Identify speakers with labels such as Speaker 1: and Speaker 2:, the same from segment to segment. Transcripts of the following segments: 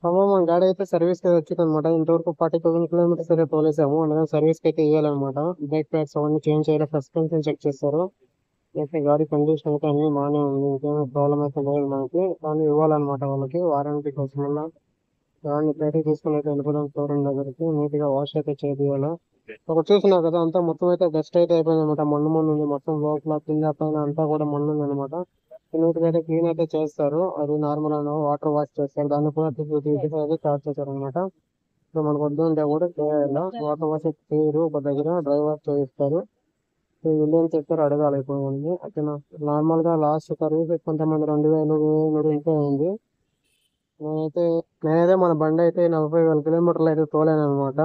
Speaker 1: మన గాడి అయితే సర్వీస్ కి వచ్చింది అనమాట. ఇంతవరకు 40,000 కిలోమీటర్స్ అయితే తోలేసాము. అందుకని సర్వీస్ కి అయితే ఇవ్వాలన్నమాట. బ్రేక్ ప్యాడ్స్ అవన్నీ చేంజ్ చేయాలి, సస్పెన్షన్ చెక్ చేస్తారు. అయితే గాడి కండిషన్ అయితే అన్ని బాగానే ఉంది, ఇంకేమీ ప్రాబ్లం అయితే లేదు మనకి. కానీ ఇవ్వాలన్నమాట వాళ్ళకి వారంటీ కోసం. దాన్ని బయటకి తీసుకుని అయితే వెళ్ళిపోదాం షోరూమ్ దగ్గరికి. నీట్ గా వాష్ అయితే చేయాలి. ఒక చూసినావు కదా, అంతా మొత్తం అయితే డస్ట్ అయితే అయిపోయింది అనమాట. మన్ను మన్ను ఉంది మొత్తం, లోపల కింద పైన అంతా కూడా మన్ను ఉంది అనమాట. నీట్ గా అయితే క్లీన్ అయితే చేస్తారు. అది నార్మల్ అయినా వాటర్ వాష్ చేస్తారు, దాన్ని కూడా అయితే చార్జ్ చేస్తారు అనమాట. సో మనకు వద్దు అంటే కూడా చేయాలి. వాటర్ వాష్ అయితే చేయరు, ఒక దగ్గర డ్రై వాష్ చేయిస్తారు. సో వీళ్ళు ఏం చెప్తారు అడగాలి ఇప్పుడు మనకి. అయితే నార్మల్ గా లాస్ట్ సర్వీస్ కొంతమంది 2,000 ఇంతే అయింది. నేనైతే నేనైతే మన బండి అయితే 40,000 కిలోమీటర్లు అయితే తోలాను అనమాట.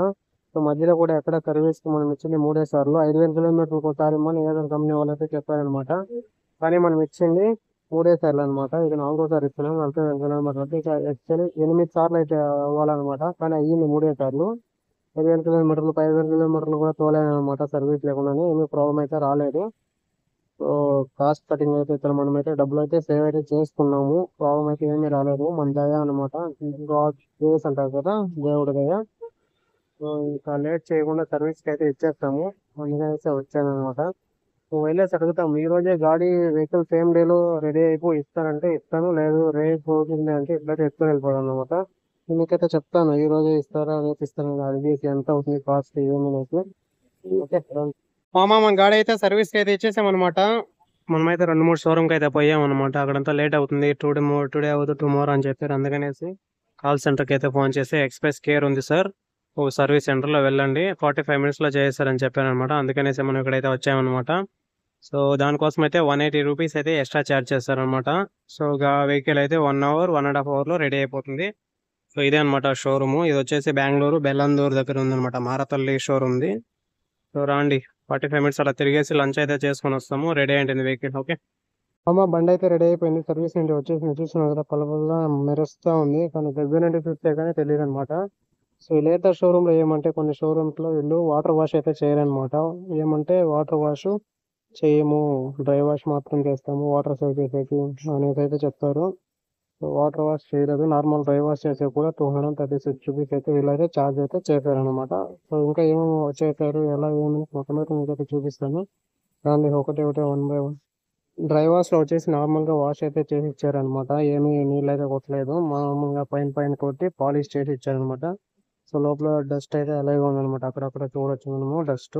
Speaker 1: సో మధ్యలో కూడా ఎక్కడ సర్వీస్ కి మనం ఇచ్చింది 3 సార్లు. 5,000 కిలోమీటర్లకు ఒకసారి మన ఏదైనా కంపెనీ వాళ్ళు అయితే చెప్పారనమాట. కానీ మనం ఇచ్చింది 3 సార్లు అనమాట. ఇది 4వ సారి ఇచ్చినాం 40,000 కిలోమీటర్లకి. ఇక యాక్చువల్లీ 8 సార్లు అయితే అవ్వాలన్నమాట, కానీ అయ్యింది 3 సార్లు. 5,000 కిలోమీటర్లు 5,000 కిలోమీటర్లు కూడా తోలాను అనమాట, సర్వీస్ లేకుండానే. ఏమీ ప్రాబ్లం అయితే రాలేదు. సో కాస్ట్ కటింగ్ అయితే ఇక్కడ మనం అయితే డబ్బులు అయితే సేవ్ అయితే చేసుకున్నాము. ప్రాబ్లం అయితే ఏమీ రాలేదు, మన దయ అనమాట. గాడ్ గ్రేస్ అంటారు కదా, దేవుడి దయ. సో ఇంకా లేట్ చేయకుండా సర్వీస్ కి అయితే ఇచ్చేస్తాము. అందుకని అయితే వచ్చాను అనమాట. సో వెళ్ళేసి అడుగుతాం, ఈ రోజే గాడి వెహికల్ సేమ్ డే లో రెడీ అయిపోయి ఇస్తానంటే ఇస్తాను, లేదు రేపు అవుతుంది అంటే ఇట్లయితే ఎత్తుకొని వెళ్ళిపోతాను అనమాట. మీకైతే చెప్తాను ఈ రోజే ఇస్తారా రేపు ఇస్తాను అడిగేసి ఎంత అవుతుంది కాస్ట్ ఏమి అనేసి. ఓకే, మన గాడి అయితే సర్వీస్ కి అయితే ఇచ్చేసామన్నమాట. మనమైతే 2-3 షోరూమ్ కి అయితే పోయాం అనమాట. అక్కడంతా లేట్ అవుతుంది, టుడే అవ్వదు టుమారో అని చెప్పారు. అందుకనేసి కాల్ సెంటర్ కి అయితే ఫోన్ చేసి ఎక్స్ప్రెస్ కేర్ ఉంది సార్, ఓ సర్వీస్ సెంటర్ లో వెళ్ళండి, 45 మినిట్స్ లో చేస్తారని చెప్పాను అనమాట. అందుకనేసి మనం ఇక్కడైతే వచ్చామన్నమాట. సో దానికోసం అయితే 180 రూపీస్ అయితే ఎక్స్ట్రా ఛార్జ్ చేస్తారనమాట. సో వెహికల్ అయితే 1 అవర్ 1.5 అవర్ లో రెడీ అయిపోతుంది. సో ఇదే అనమాట షోరూమ్. ఇది వచ్చేసి బెంగళూరు బెల్లందూరు దగ్గర ఉందన్నమాట, మారతల్లి షోరూమ్ ది. సో రాండి, 45 మినిట్స్ అలా తిరిగేసి లంచ్ అయితే చేసుకొని వస్తాము. రెడీ అయింది వెహికల్. ఓకే బండి అయితే రెడీ అయిపోయింది. సర్వీస్ నుండి వచ్చేసి చూస్తున్నాం కదా, పలపల మెరుస్తా ఉంది. కానీ దగ్గర నుండి చూస్తే కానీ తెలియదు అనమాట. సో ఈ లేటర్ షోరూమ్ లో ఏమంటే, కొన్ని షోరూమ్స్ లో వీళ్ళు వాటర్ వాష్ అయితే చేయరనమాట. ఏమంటే వాటర్ వాష్ చేయము, డ్రై వాష్ మాత్రం చేస్తాము, వాటర్ సేవ్ చేసేకి అనేది అయితే చెప్తారు. వాటర్ వాష్ చేయలేదు, నార్మల్ డ్రై వాష్ చేసే కూడా 236 రూపీస్ అయితే వీళ్ళైతే ఛార్జ్ అయితే చేశారనమాట. సో ఇంకా ఏమేమి చేశారు, ఎలా ఏమి మొత్తం అయితే మీకైతే చూపిస్తాను. దాన్ని ఒకటి ఒకటి 1 బై 1. డ్రై వాష్ లో వచ్చేసి నార్మల్ గా వాష్ అయితే చేసి ఇచ్చారనమాట. ఏమీ నీళ్ళు అయితే కొట్టలేదు, మామూలుగా పైన పైన కొట్టి పాలిష్ చేసి ఇచ్చారనమాట. సో లోపల డస్ట్ అయితే అలాగే ఉందన్నమాట, అక్కడక్కడ చూడొచ్చు మనము డస్ట్.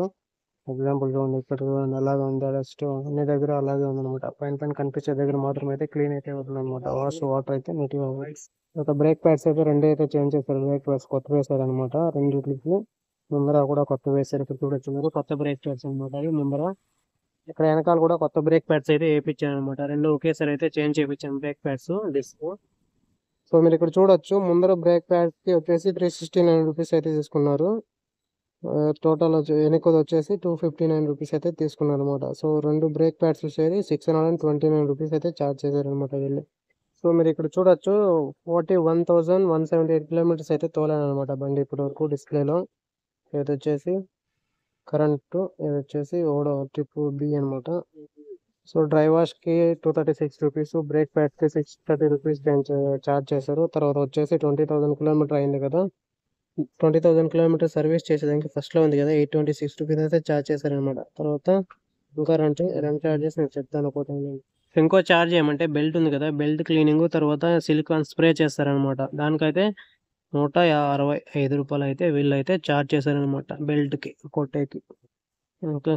Speaker 1: ఎగ్జాంపుల్ చూడండి, ఇక్కడ చూడండి అలాగే ఉంది డస్ట్, అన్ని దగ్గర అలాగే ఉందన్నమాట. పైన పైన కనిపించే దగ్గర మాత్రం అయితే క్లీన్ అయితే అవుతుంది అనమాట. వాటర్ అయితే నీట్ గా ఉంది. ఒక బ్రేక్ ప్యాడ్స్ అయితే రెండు అయితే చేంజ్ చేశారు, బ్రేక్ ప్యాడ్స్ కొత్త వేశారు అనమాట రెండింటికి. ముందర కూడా కొత్త వేశారు, ఇక్కడ చూడొచ్చు మీరు, కొత్త బ్రేక్ ప్యాడ్స్ అనమాట అవి ముందర. ఇక్కడ వెనకాల కూడా కొత్త బ్రేక్ ప్యాడ్స్ అయితే వేయించాను అనమాట. రెండు ఒకేసారి అయితే చేంజ్ చేయించాను బ్రేక్ ప్యాడ్స్, డిస్క్. సో మీరు ఇక్కడ చూడొచ్చు, ముందర బ్రేక్ ప్యాడ్స్ కి వచ్చేసి 369 రూపీస్ అయితే తీసుకున్నారు. టోటల్ వెనకది వచ్చేసి 259 రూపీస్ అయితే తీసుకున్నారు అనమాట. సో రెండు బ్రేక్ ప్యాడ్స్ వచ్చేసి 629 రూపీస్ అయితే ఛార్జ్ చేశారు అనమాట వీళ్ళు. సో మీరు ఇక్కడ చూడొచ్చు, 41,178 కిలోమీటర్స్ అయితే తోలాను అనమాట బండి ఇప్పటి వరకు డిస్ప్లేలో. ఇది వచ్చేసి కరెంట్, ఇది వచ్చేసి ఓడో ట్రిప్ బి అనమాట. సో డ్రై వాష్ కి 236 రూపీస్, బ్రేక్ ప్యాడ్ కి 630 రూపీస్ ఛార్జ్ చేశారు. తర్వాత వచ్చేసి 20,000 కిలోమీటర్ అయింది కదా, 20,000 కిలోమీటర్ సర్వీస్ చేసేదానికి ఫస్ట్ లో ఉంది కదా, 826 రూపీస్ అయితే ఛార్జ్ చేశారనమాట. తర్వాత ఇంకా రెండు చార్జెస్ నేను చెప్తాను ఒకటి. ఇంకో ఛార్జ్ ఏమంటే బెల్ట్ ఉంది కదా, బెల్ట్ క్లీనింగ్ తర్వాత సిలికాన్ స్ప్రే చేస్తారనమాట. దానికైతే 165 రూపాయలు అయితే వీళ్ళైతే ఛార్జ్ చేశారనమాట బెల్ట్ కి కొట్టేకి. ఓకే,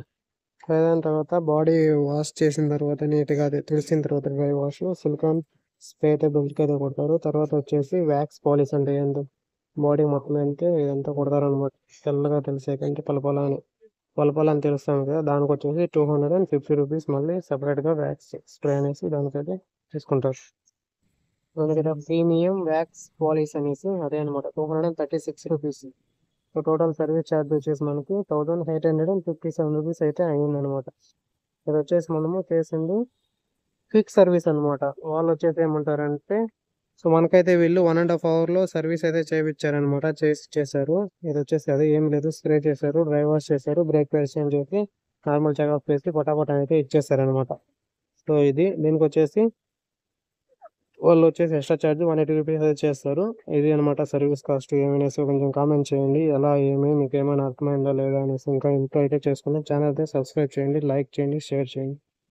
Speaker 1: దాని తర్వాత బాడీ వాష్ చేసిన తర్వాత నీట్గా అది తుడిసిన తర్వాత డ్రై వాష్ లో సిలికాన్ స్ప్రే అయితే బెల్ట్కి అయితే కొడతారు. తర్వాత వచ్చేసి వ్యాక్స్ పాలిష్ అంటే ఏందో బాడీ మొత్తం అయితే ఇదంతా కొడతారు అనమాట, తెల్లగా తెలిసేకంటే పలపలని తెలుస్తాం కదా. దానికి వచ్చేసి 250 రూపీస్ మళ్ళీ సపరేట్ గా వ్యాక్స్ స్ప్రే అనేసి దానికైతే తీసుకుంటారు. మనకి ప్రీమియం వ్యాక్స్ పాలిష్ అనేసి అదే అనమాట, 236 rupees. So total service charge వచ్చేసి మనకి 1,857 రూపీస్ అయితే అయ్యిందనమాట. ఇది వచ్చేసి మనము చేసింది క్విక్ సర్వీస్ అనమాట. వాళ్ళు వచ్చేసి ఏమంటారంటే, సో మనకైతే వీళ్ళు 1.5 అవర్ లో సర్వీస్ అయితే చేయించారనమాట, చేశారు. ఇది వచ్చేసి అదే ఏం లేదు, స్ప్రే చేశారు, డ్రై వాష్ చేశారు, బ్రేక్ ప్యాడ్స్ చేంజ్ చేసి నార్మల్ చెకప్ చేసి పటాపట అయితే ఇచ్చేసారనమాట. సో ఇది దీనికి వచ్చేసి వాళ్ళు వచ్చేసి ఎక్స్ట్రా ఛార్జ్ 180 రూపీస్ అయితే చేస్తారు. ఇది అనమాట సర్వీస్ కాస్ట్. ఏమైనా కొంచెం కామెంట్ చేయండి, ఎలా ఏమి మీకు ఏమైనా అర్థమైందా లేదా అనేసి. ఇంకా ఇంట్లో అయితే చేసుకుంటే ఛానల్ అయితే సబ్స్క్రైబ్ చేయండి, లైక్ చేయండి, షేర్ చేయండి.